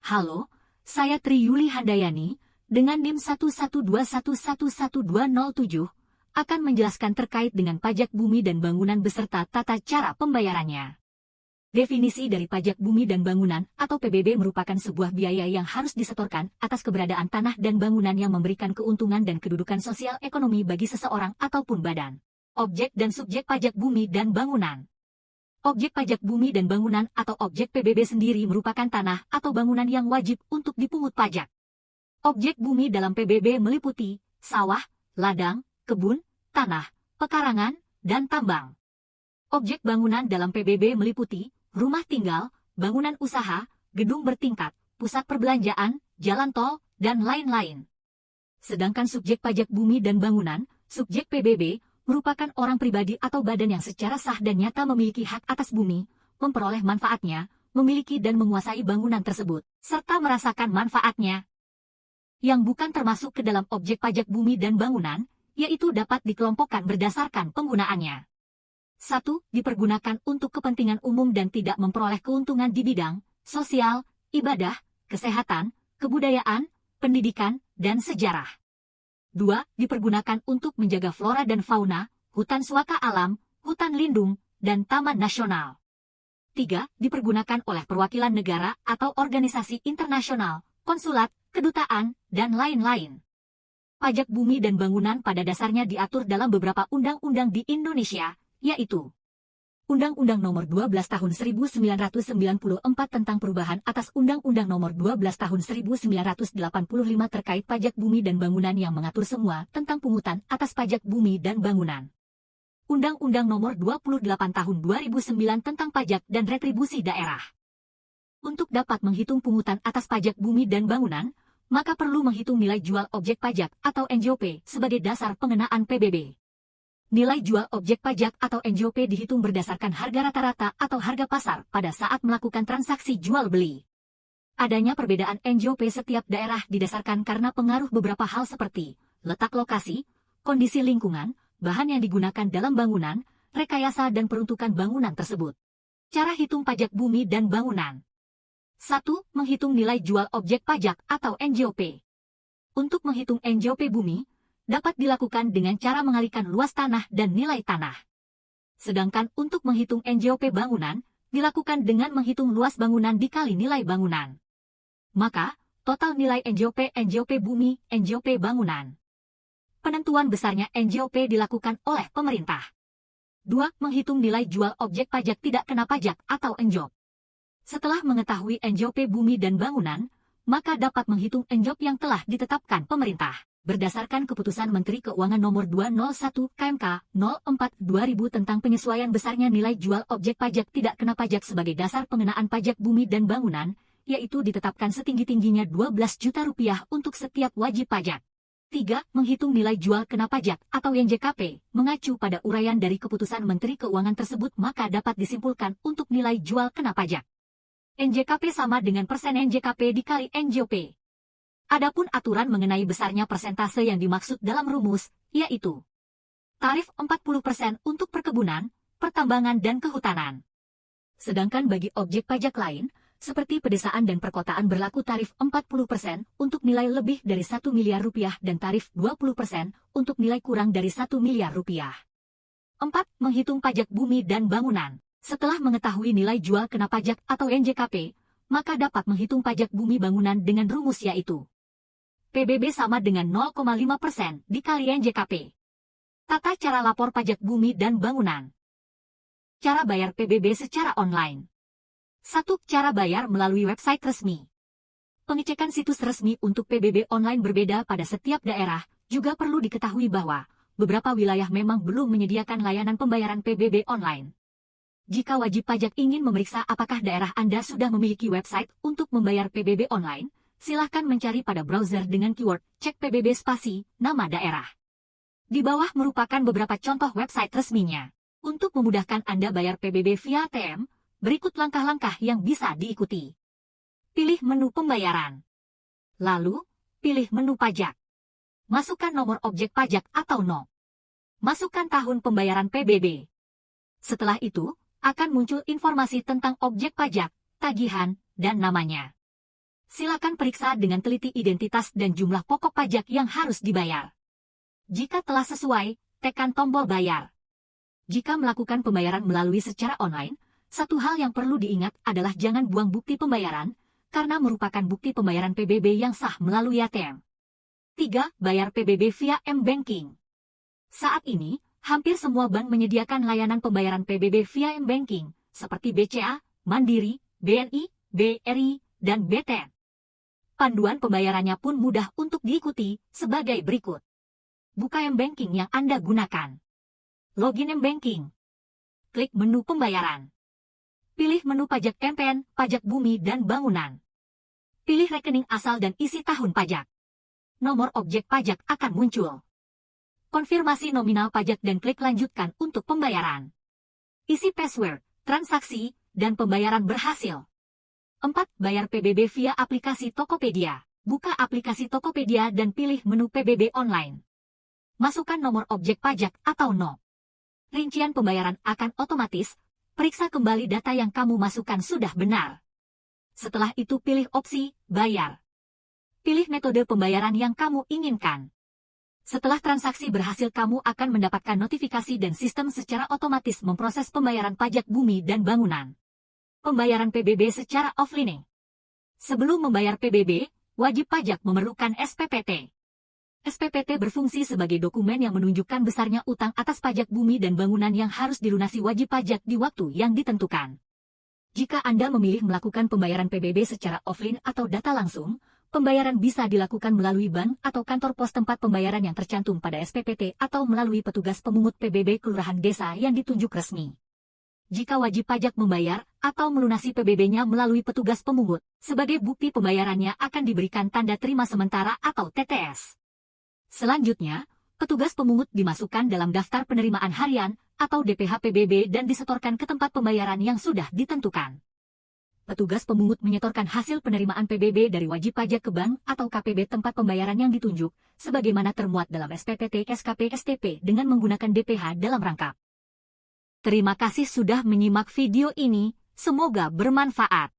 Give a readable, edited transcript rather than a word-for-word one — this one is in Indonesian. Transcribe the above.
Halo, saya Tri Yuli Handayani, dengan NIM 112111207, akan menjelaskan terkait dengan pajak bumi dan bangunan beserta tata cara pembayarannya. Definisi dari pajak bumi dan bangunan atau PBB merupakan sebuah biaya yang harus disetorkan atas keberadaan tanah dan bangunan yang memberikan keuntungan dan kedudukan sosial ekonomi bagi seseorang ataupun badan. Objek dan subjek pajak bumi dan bangunan. Objek pajak bumi dan bangunan atau objek PBB sendiri merupakan tanah atau bangunan yang wajib untuk dipungut pajak. Objek bumi dalam PBB meliputi sawah, ladang, kebun, tanah, pekarangan, dan tambang. Objek bangunan dalam PBB meliputi rumah tinggal, bangunan usaha, gedung bertingkat, pusat perbelanjaan, jalan tol, dan lain-lain. Sedangkan subjek pajak bumi dan bangunan, subjek PBB, merupakan orang pribadi atau badan yang secara sah dan nyata memiliki hak atas bumi, memperoleh manfaatnya, memiliki dan menguasai bangunan tersebut, serta merasakan manfaatnya. Yang bukan termasuk ke dalam objek pajak bumi dan bangunan, yaitu dapat dikelompokkan berdasarkan penggunaannya. 1. Dipergunakan untuk kepentingan umum dan tidak memperoleh keuntungan di bidang sosial, ibadah, kesehatan, kebudayaan, pendidikan, dan sejarah. 2. Dipergunakan untuk menjaga flora dan fauna, hutan suaka alam, hutan lindung, dan taman nasional. 3. Dipergunakan oleh perwakilan negara atau organisasi internasional, konsulat, kedutaan, dan lain-lain. Pajak bumi dan bangunan pada dasarnya diatur dalam beberapa undang-undang di Indonesia, yaitu Undang-Undang Nomor 12 Tahun 1994 tentang perubahan atas Undang-Undang Nomor 12 Tahun 1985 terkait pajak bumi dan bangunan yang mengatur semua tentang pungutan atas pajak bumi dan bangunan. Undang-Undang Nomor 28 Tahun 2009 tentang pajak dan retribusi daerah. Untuk dapat menghitung pungutan atas pajak bumi dan bangunan, maka perlu menghitung nilai jual objek pajak atau NJOP sebagai dasar pengenaan PBB. Nilai jual objek pajak atau NJOP dihitung berdasarkan harga rata-rata atau harga pasar pada saat melakukan transaksi jual-beli. Adanya perbedaan NJOP setiap daerah didasarkan karena pengaruh beberapa hal seperti letak lokasi, kondisi lingkungan, bahan yang digunakan dalam bangunan, rekayasa dan peruntukan bangunan tersebut. Cara hitung pajak bumi dan bangunan. 1. Menghitung nilai jual objek pajak atau NJOP. Untuk menghitung NJOP bumi, dapat dilakukan dengan cara mengalihkan luas tanah dan nilai tanah. Sedangkan untuk menghitung NJOP bangunan, dilakukan dengan menghitung luas bangunan dikali nilai bangunan. Maka, total nilai NJOP bumi, NJOP bangunan. Penentuan besarnya NJOP dilakukan oleh pemerintah. 2. Menghitung nilai jual objek pajak tidak kena pajak atau NJOP. Setelah mengetahui NJOP bumi dan bangunan, maka dapat menghitung NJOP yang telah ditetapkan pemerintah. Berdasarkan Keputusan Menteri Keuangan Nomor 201 KMK 04/2000 tentang penyesuaian besarnya nilai jual objek pajak tidak kena pajak sebagai dasar pengenaan pajak bumi dan bangunan, yaitu ditetapkan setinggi-tingginya Rp12 juta untuk setiap wajib pajak. 3. Menghitung nilai jual kena pajak atau NJKP, mengacu pada uraian dari Keputusan Menteri Keuangan tersebut maka dapat disimpulkan untuk nilai jual kena pajak. NJKP sama dengan persen NJKP dikali NJOP. Adapun aturan mengenai besarnya persentase yang dimaksud dalam rumus, yaitu tarif 40% untuk perkebunan, pertambangan dan kehutanan. Sedangkan bagi objek pajak lain, seperti pedesaan dan perkotaan berlaku tarif 40% untuk nilai lebih dari Rp1 miliar dan tarif 20% untuk nilai kurang dari Rp1 miliar. 4. Menghitung pajak bumi dan bangunan. Setelah mengetahui nilai jual kena pajak atau NJKP, maka dapat menghitung pajak bumi bangunan dengan rumus yaitu PBB sama dengan 0,5% dikali NJKP. Tata cara lapor pajak bumi dan bangunan. Cara bayar PBB secara online. 1. Cara bayar melalui website resmi. Pengecekan situs resmi untuk PBB online berbeda pada setiap daerah, juga perlu diketahui bahwa beberapa wilayah memang belum menyediakan layanan pembayaran PBB online. Jika wajib pajak ingin memeriksa apakah daerah Anda sudah memiliki website untuk membayar PBB online, silahkan mencari pada browser dengan keyword cek PBB spasi nama daerah. Di bawah merupakan beberapa contoh website resminya. Untuk memudahkan Anda bayar PBB via ATM, berikut langkah-langkah yang bisa diikuti. Pilih menu pembayaran. Lalu, pilih menu pajak. Masukkan nomor objek pajak atau NOP. Masukkan tahun pembayaran PBB. Setelah itu, akan muncul informasi tentang objek pajak, tagihan, dan namanya. Silakan periksa dengan teliti identitas dan jumlah pokok pajak yang harus dibayar. Jika telah sesuai, tekan tombol bayar. Jika melakukan pembayaran melalui secara online, satu hal yang perlu diingat adalah jangan buang bukti pembayaran, karena merupakan bukti pembayaran PBB yang sah melalui ATM. 3. Bayar PBB via M-Banking. Saat ini, hampir semua bank menyediakan layanan pembayaran PBB via M-Banking, seperti BCA, Mandiri, BNI, BRI, dan BTN. Panduan pembayarannya pun mudah untuk diikuti, sebagai berikut. Buka M-Banking yang Anda gunakan. Login M-Banking. Klik menu pembayaran. Pilih menu pajak MPN, pajak bumi dan bangunan. Pilih rekening asal dan isi tahun pajak. Nomor objek pajak akan muncul. Konfirmasi nominal pajak dan klik lanjutkan untuk pembayaran. Isi password, transaksi, dan pembayaran berhasil. 4. Bayar PBB via aplikasi Tokopedia. Buka aplikasi Tokopedia dan pilih menu PBB online. Masukkan nomor objek pajak atau NOP. Rincian pembayaran akan otomatis. Periksa kembali data yang kamu masukkan sudah benar. Setelah itu pilih opsi bayar. Pilih metode pembayaran yang kamu inginkan. Setelah transaksi berhasil, kamu akan mendapatkan notifikasi dan sistem secara otomatis memproses pembayaran pajak bumi dan bangunan. Pembayaran PBB secara offline. Sebelum membayar PBB, wajib pajak memerlukan SPPT. SPPT berfungsi sebagai dokumen yang menunjukkan besarnya utang atas pajak bumi dan bangunan yang harus dilunasi wajib pajak di waktu yang ditentukan. Jika Anda memilih melakukan pembayaran PBB secara offline atau data langsung, pembayaran bisa dilakukan melalui bank atau kantor pos tempat pembayaran yang tercantum pada SPPT atau melalui petugas pemungut PBB kelurahan desa yang ditunjuk resmi. Jika wajib pajak membayar atau melunasi PBB-nya melalui petugas pemungut, sebagai bukti pembayarannya akan diberikan tanda terima sementara atau TTS. Selanjutnya, petugas pemungut dimasukkan dalam daftar penerimaan harian atau DPH PBB dan disetorkan ke tempat pembayaran yang sudah ditentukan. Petugas pemungut menyetorkan hasil penerimaan PBB dari wajib pajak ke bank atau KPB tempat pembayaran yang ditunjuk, sebagaimana termuat dalam SPPT SKP STP dengan menggunakan DPH dalam rangkap. Terima kasih sudah menyimak video ini, semoga bermanfaat.